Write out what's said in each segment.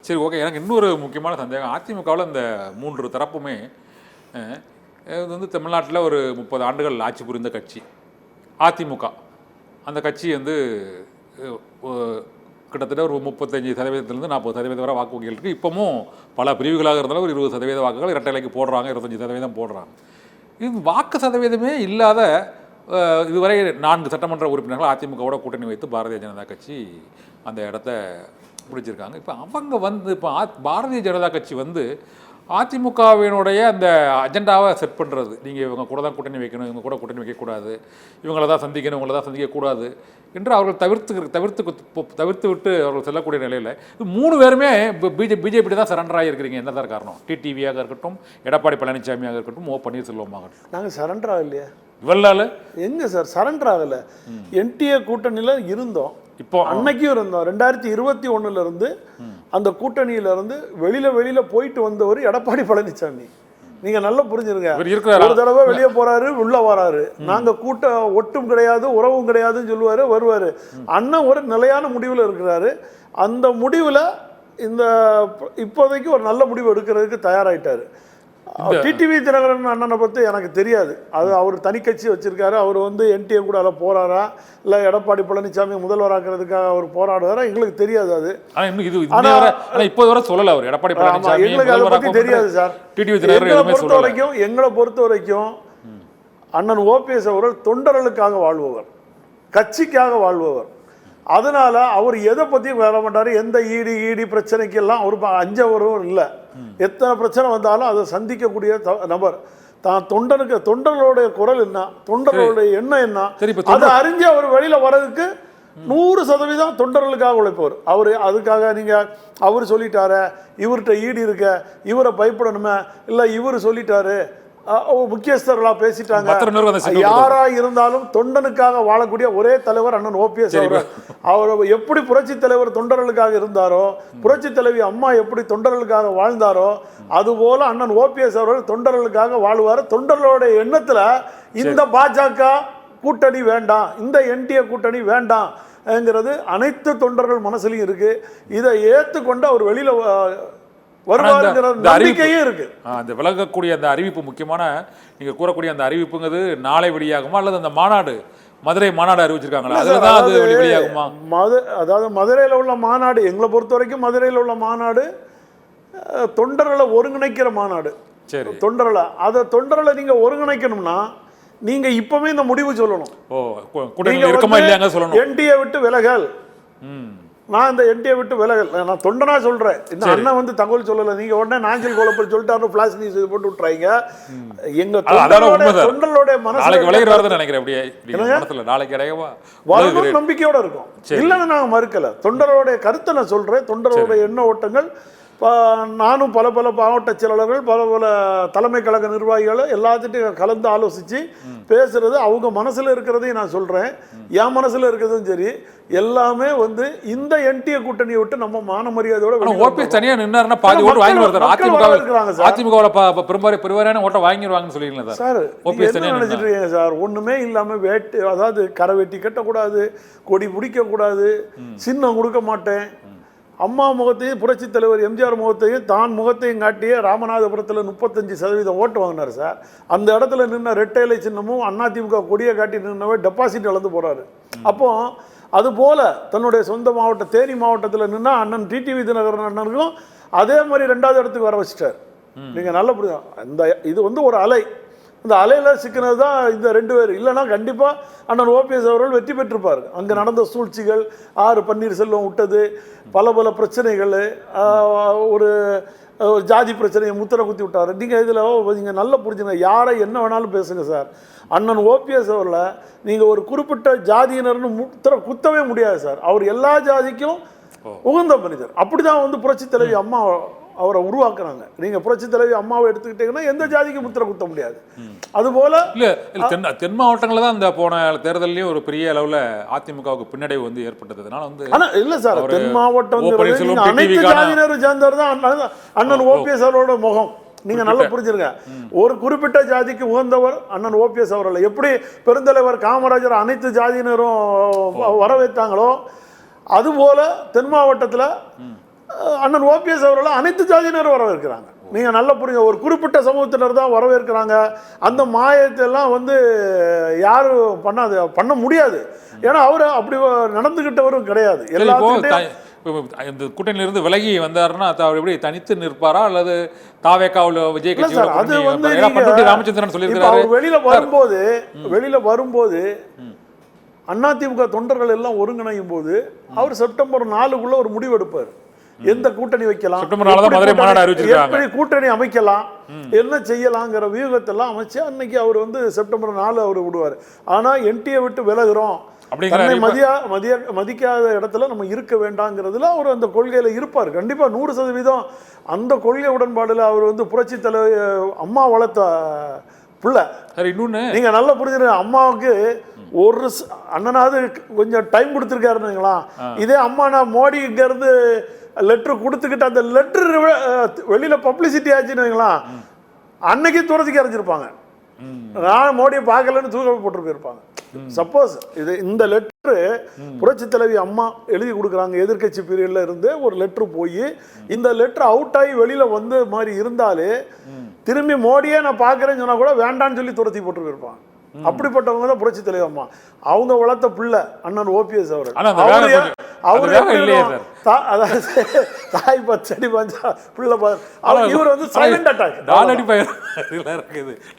சரி, ஓகே. எனக்கு இன்னொரு முக்கியமான சந்தேகம், அதிமுகவில் இந்த 3 தரப்புமே இது வந்து தமிழ்நாட்டில் ஒரு 30 ஆண்டுகள் ஆட்சி புரிந்த கட்சி அதிமுக. அந்த கட்சி வந்து கிட்டத்தட்ட ஒரு 35% 40% வரை வாக்கு வங்கிகள் இருக்குது. இப்போவும் பல பிரிவுகளாக இருந்தாலும் ஒரு 20% வாக்குகள் இரட்டைலைக்கு போடுறாங்க, 25% போடுறாங்க. இது வாக்கு சதவீதமே இல்லாத இதுவரை 4 சட்டமன்ற உறுப்பினர்கள் அதிமுகவோட கூட்டணி வைத்து பாரதிய ஜனதா கட்சி அந்த இடத்த பிடிச்சிருக்காங்க. இப்போ அவங்க வந்து இப்போ பாரதிய ஜனதா கட்சி வந்து அதிமுகவினுடைய அந்த அஜெண்டாவை செட் பண்ணுறது, நீங்கள் இவங்க கூட தான் கூட்டணி வைக்கணும், இவங்க கூட கூட்டணி வைக்கக்கூடாது, இவங்கள தான் சந்திக்கணும், இவங்கள தான் சந்திக்கக்கூடாது என்று அவர்கள் தவிர்த்து விட்டு அவர்கள் செல்லக்கூடிய நிலையில் 3 பேருமே பிஜேபி தான் சரண்டர் ஆகியிருக்கிறீங்க. என்ன தான் காரணம்? டிடிவியாக இருக்கட்டும், எடப்பாடி பழனிசாமியாக இருக்கட்டும், ஓ பன்னீர்செல்வமாகட்டும். நாங்கள் சரண்டர் ஆகலையா? இவளால் எங்க சார் சரண்டர் ஆகலை? என்டிஏ கூட்டணியில் இருந்தோம், இப்போ அன்னைக்கும் இருந்தோம். 2021 இருந்து அந்த கூட்டணியில இருந்து வெளியில போயிட்டு வந்தவர் எடப்பாடி பழனிசாமி. நீங்க நல்லா புரிஞ்சிருங்க. ஒரு தடவை வெளியே போறாரு, உள்ள வராரு. நாங்க ஒட்டும் கிடையாது, உறவும் கிடையாதுன்னு சொல்லுவாரு, வருவாரு. அண்ணன் ஒரு நிலையான முடிவுல இருக்கிறாரு. அந்த முடிவுல இந்த இப்போதைக்கு ஒரு நல்ல முடிவு எடுக்கிறதுக்கு தயாராயிட்டாரு. டிடிவி தினகரன் அண்ணனை பற்றி எனக்கு தெரியாது. அது அவர் தனி கட்சி வச்சிருக்காரு. அவர் வந்து என்டிஏ கூட அதில் போறாரா, இல்லை எடப்பாடி பழனிசாமி முதல்வராக்கிறதுக்காக அவர் போராடுவாரா, எங்களுக்கு தெரியாது. அது சொல்லல அவர் எடப்பாடி பழனிசாமி, எங்களுக்கு அதை பற்றி தெரியாது சார். எங்களை பொறுத்த வரைக்கும் அண்ணன் ஓபிஎஸ் அவர்கள் தொண்டர்களுக்காக வாழ்பவர், கட்சிக்காக வாழ்பவர். அதனால அவர் எதை பற்றியும் வர மாட்டார். எந்த ஈடி பிரச்சனைக்கெல்லாம் அவர் அஞ்சவரும் இல்லை. எத்தனை பிரச்சனை வந்தாலும் அதை சந்திக்கக்கூடிய நபர் தான். தொண்டர்களுடைய குரல் என்ன, தொண்டர்களுடைய எண்ணம் என்ன, அதை அறிஞ்சு அவர் வெளியில வர்றதுக்கு 100% தொண்டர்களுக்காக உழைப்பவர். அவர் அதுக்காக அவர் சொல்லிட்டாரு, இவர்கிட்ட ஈடி இருக்க, இவரை பயப்படணுமே, இல்லை இவர் சொல்லிட்டாரு, முக்கியஸ்தர்களா பேசிட்டாங்க. யாரா இருந்தாலும் தொண்டனுக்காக வாழக்கூடிய ஒரே தலைவர் அண்ணன் ஓபிஎஸ் அவர்கள். அவர் எப்படி புரட்சி தலைவர் தொண்டர்களுக்காக இருந்தாரோ, புரட்சி தலைவி அம்மா எப்படி தொண்டர்களுக்காக வாழ்ந்தாரோ, அதுபோல அண்ணன் ஓபிஎஸ் அவர்கள் தொண்டர்களுக்காக வாழ்வார். தொண்டர்களுடைய எண்ணத்துல இந்த பாஜக கூட்டணி வேண்டாம், இந்த என்டிஏ கூட்டணி வேண்டாம் என்கிறது அனைத்து தொண்டர்கள் மனசுலையும் இருக்கு. இதை ஏற்றுக்கொண்டு அவர் வெளியில அந்த விலகக்கூடிய அந்த அறிவிப்பு முக்கியமான நீங்க கூறக்கூடிய அந்த அறிவிப்புங்கிறது நாளை வெளியாகுமா, அல்லது அந்த மாநாடு மதுரை மாநாடு அறிவிச்சிருக்காங்களா, அதுதான் அது வெளியாகுமா? அதாவது மதுரையில் உள்ள மாநாடு, எங்களை பொறுத்த வரைக்கும் மதுரையில் உள்ள மாநாடு தொண்டர்களை ஒருங்கிணைக்கிற மாநாடு. சரி, தொண்டர்களை நீங்க ஒருங்கிணைக்கணும்னா நீங்க இப்பவே இந்த முடிவு சொல்லணும். என்டிஏ விட்டு விலகல், நான் இந்த என்டிஏ விட்டு விலகல், நான் தொண்டனா சொல்றேன். இந்த அண்ணன் வந்து தகவல் சொல்லல, நீங்க உடனே நாஞ்சில் கோலப்பல் சொல்லிட்டாரு, பிளாஸ் நியூஸ் போட்டு விட்டுறாங்க. எங்க தொண்டர்களுடைய நம்பிக்கையோட இருக்கும். இல்லைன்னு நாங்க மறுக்கல. தொண்டர்களுடைய கருத்தை நான் சொல்றேன். தொண்டர்களுடைய எண்ண ஓட்டங்கள், நானும் பல மாவட்ட செயலாளர்கள், பல தலைமை கழக நிர்வாகிகளை எல்லாத்திட்டையும் கலந்து ஆலோசித்து பேசுறது, அவங்க மனசில் இருக்கிறதையும் நான் சொல்கிறேன், என் மனசில் இருக்கிறதும் சரி, எல்லாமே வந்து இந்த என்டிஏ கூட்டணியை விட்டு நம்ம மான மரியாதையோட ஓபிஎஸ் தனியா நின்னாருன்னா பாதி ஓட்டு வாங்கி வருவாங்க. அதிமுக பெருவாரியான ஓட்ட வாங்கிடுவாங்கன்னு சொல்லிருக்கீங்களா சார்? என்ன நினைச்சிட்டு இருக்கீங்க சார்? ஒண்ணுமே இல்லாம அதாவது கரை வெட்டி கட்டக்கூடாது, கொடி பிடிக்கக்கூடாது, சின்னம் கொடுக்க மாட்டேன், அம்மா முகத்தையும் புரட்சி தலைவர் எம்ஜிஆர் முகத்தையும் தான் முகத்தையும் காட்டியே ராமநாதபுரத்தில் 35% ஓட்டு வாங்கினார் சார். அந்த இடத்துல நின்ன ரெட்டை இலை சின்னமும் அதிமுக கொடியை காட்டி நின்னவே டெபாசிட் இழந்து போறாரு. அப்போ அதுபோல தன்னுடைய சொந்த மாவட்டம் தேனி மாவட்டத்தில் நின்னா அண்ணன் டிடிவி தினகரன் அண்ணனுக்கும் அதே மாதிரி 2வது இடத்துக்கு வர வச்சுட்டார். நீங்க நல்லா புரியும். இது வந்து ஒரு அலை, இந்த அலையில சிக்கினது தான் இந்த 2 பேர். இல்லைன்னா கண்டிப்பா அண்ணன் ஓபிஎஸ் அவர்கள் வெற்றி பெற்றிருப்பார். அங்க நடந்த சூழ்ச்சிகள், பன்னீர்செல்வம் விட்டது, பல பிரச்சனைகள், ஒரு ஜாதி பிரச்சனையை முத்திர குத்தி விட்டார். நீங்கள் இதில் நீங்கள் நல்லா புரிஞ்சுங்க. யாரை என்ன வேணாலும் பேசுங்க சார். அண்ணன் ஓபிஎஸ் அவர்களை நீங்கள் ஒரு குறிப்பிட்ட ஜாதியினர்னு முத்திர குத்தவே முடியாது சார். அவர் எல்லா ஜாதிக்கும் உகந்த மனிதர். அப்படிதான் வந்து புரட்சி தலைவி அம்மா அவரை உருவாக்குறாங்க. நீங்க புரட்சி தலைவி அம்மாவை எடுத்துக்கிட்டீங்கன்னா எந்த ஜாதிக்கு முத்திர குத்த முடியாது. அதுபோல இல்ல தென் மாவட்டங்களில் தான் இந்த போன தேர்தலையும் ஒரு பெரிய அளவுல அதிமுகவுக்கு பின்னடைவு வந்து ஏற்பட்டதுனால வந்து. ஆனா இல்ல சார், தென் மாவட்டம் அனைத்து ஜாதியினரும் சேர்ந்தவர் தான் அண்ணன் ஓபிஎஸ் அவரோட முகம். நீங்க நல்லா புரிஞ்சிருங்க. ஒரு குறிப்பிட்ட ஜாதிக்கு உகந்தவர் அண்ணன் ஓபிஎஸ் அவர்கள். எப்படி பெருந்தலைவர் காமராஜர் அனைத்து ஜாதியினரும் வரவேற்றாங்களோ அதுபோல தென் மாவட்டத்தில் அண்ணன் ஓபிஎஸ் அவர்களை அனைத்து ஜாதியினரும் வரவேற்கிறாங்க. நீங்கள் நல்லா புரியுங்க, ஒரு குறிப்பிட்ட சமூகத்தினர் தான் வரவேற்கிறாங்க. அந்த மாயத்தெல்லாம் வந்து யாரும் பண்ண முடியாது. ஏன்னா அவர் அப்படி நடந்துகிட்டவரும் கிடையாது. எல்லாத்துக்கிட்டையும் இந்த கூட்டணியிலிருந்து விலகி வந்தாருன்னா அவர் எப்படி தனித்து நிற்பாரா அல்லது தாவேக்காவுல விஜய் கட்சி அது வந்து ராமச்சந்திரன் சொல்லியிருக்காரு. வெளியில வரும்போது அதிமுக தொண்டர்கள் எல்லாம் ஒருங்கிணையும் போது அவர் செப்டம்பர் 4க்குள்ள ஒரு முடிவு எடுப்பார். எந்த கூட்டணி வைக்கலாம், எப்படி கூட்டணி அமைக்கலாம், என்ன செய்யலாங்கிற வியூகத்தெல்லாம் அமைச்சு அன்னைக்கு அவர் வந்து செப்டம்பர் 4 அவர் விடுவார். ஆனா என்டிஏ விட்டு விலகுறோம், மதிக்காத இடத்துல நம்ம இருக்க வேண்டாங்கிறதுல அவர் அந்த கொள்கையில இருப்பார். கண்டிப்பா 100% அந்த கொள்கை உடன்பாடுல அவர் வந்து புரட்சி தலைவர் அம்மா வளர்த்த பிள்ளை. இன்னொன்னு நீங்க நல்லா புரிஞ்சுருங்க, அம்மாவுக்கு ஒரு அண்ணனாவது கொஞ்சம் டைம் கொடுத்துருக்காருங்களா. இதே அம்மா நான் மோடி இங்க இருந்து லெட்டர் கொடுத்துக்கிட்டு அந்த லெட்டர் வெளியில பப்ளிசிட்டி ஆச்சுன்னு வைங்களா, அன்னைக்கு துரத்துக்கு அரைஞ்சிருப்பாங்க. நான் மோடியை பார்க்கலன்னு தூக்க போட்டு போயிருப்பாங்க. சப்போஸ் இந்த லெட்ரு புரட்சி தலைவி அம்மா எழுதி கொடுக்குறாங்க, எதிர்கட்சி பீரியட்ல இருந்து ஒரு லெட்ரு போய் இந்த லெட்ரு அவுட் ஆகி வெளியில வந்து மாதிரி இருந்தாலே திரும்பி மோடியே நான் பார்க்குறேன்னு சொன்னா கூட வேண்டான்னு சொல்லி துரத்தி போட்டு போயிருப்பாங்க. அப்படிப்பட்டவங்க தான் புரட்சி தலைவி அம்மா. அவங்க வளர்த்த பிள்ளை அண்ணன் ஓபிஎஸ் அவர். தாய் பச்சடி பஞ்சா பிள்ளை இவர் வந்து சைலண்ட் அட்டாக்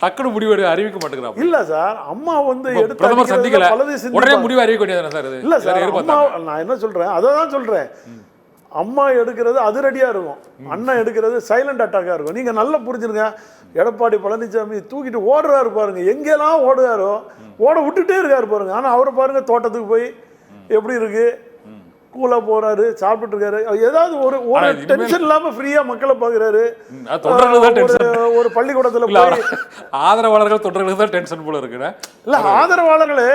டக்குனு முடிவு அறிவிக்க மாட்டேங்கிறாங்க. இல்ல சார், அம்மா வந்து எடுத்து உடனே முடிவு அறிவிக்க வேண்டியது சார். இல்ல சார், அம்மா நான் என்ன சொல்றேன் அதான் சொல்றேன், அம்மா எடுக்கிறது அதிரடியா இருக்கும், அண்ணா எடுக்கிறது சைலண்ட் அட்டாக்கா இருக்கும். நீங்க நல்லா புரிஞ்சுருங்க. எடப்பாடி பழனிசாமி தூக்கிட்டு ஓடுறாரு பாருங்க, எங்கெல்லாம் ஓடுறாரோ ஓட விட்டுட்டே இருக்காரு பாருங்க. ஆனா அவரை பாருங்க, தோட்டத்துக்கு போய் எப்படி இருக்கு கூலா போறாரு, சாப்பிட்டு இருக்காரு, ஏதாவது ஒரு டென்ஷன் இல்லாம ஃப்ரீயா மக்களை பாக்குறாரு. ஒரு பள்ளிக்கூடத்துல போய் ஆதரவாளர்கள் தொண்டர்களுக்கு தான் டென்ஷன் போல இருக்கு. இல்ல, ஆதரவாளர்களே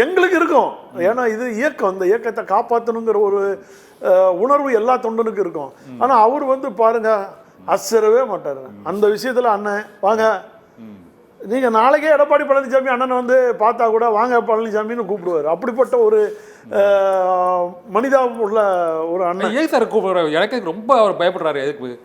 எங்களுக்கு இருக்கும். ஏன்னா இது இயக்கம், இந்த இயக்கத்தை காப்பாற்றணுங்கிற ஒரு உணர்வு எல்லா தொண்டனுக்கும் இருக்கும். ஆனா அவர் வந்து பாருங்க அசரவே மாட்டாரு அந்த விஷயத்துல. அண்ணன் வாங்க, நீங்க நாளைக்கே எடப்பாடி பழனிசாமி அண்ணனை வந்து பார்த்தா கூட வாங்க பழனிசாமின்னு கூப்பிடுவாரு. அப்படிப்பட்ட ஒரு மனிதாபம் உள்ள ஒரு அண்ணன். ஏன் சார் கூப்பிடுறாரு? எனக்கு ரொம்ப அவர் பயப்படுறாரு. எதுக்கு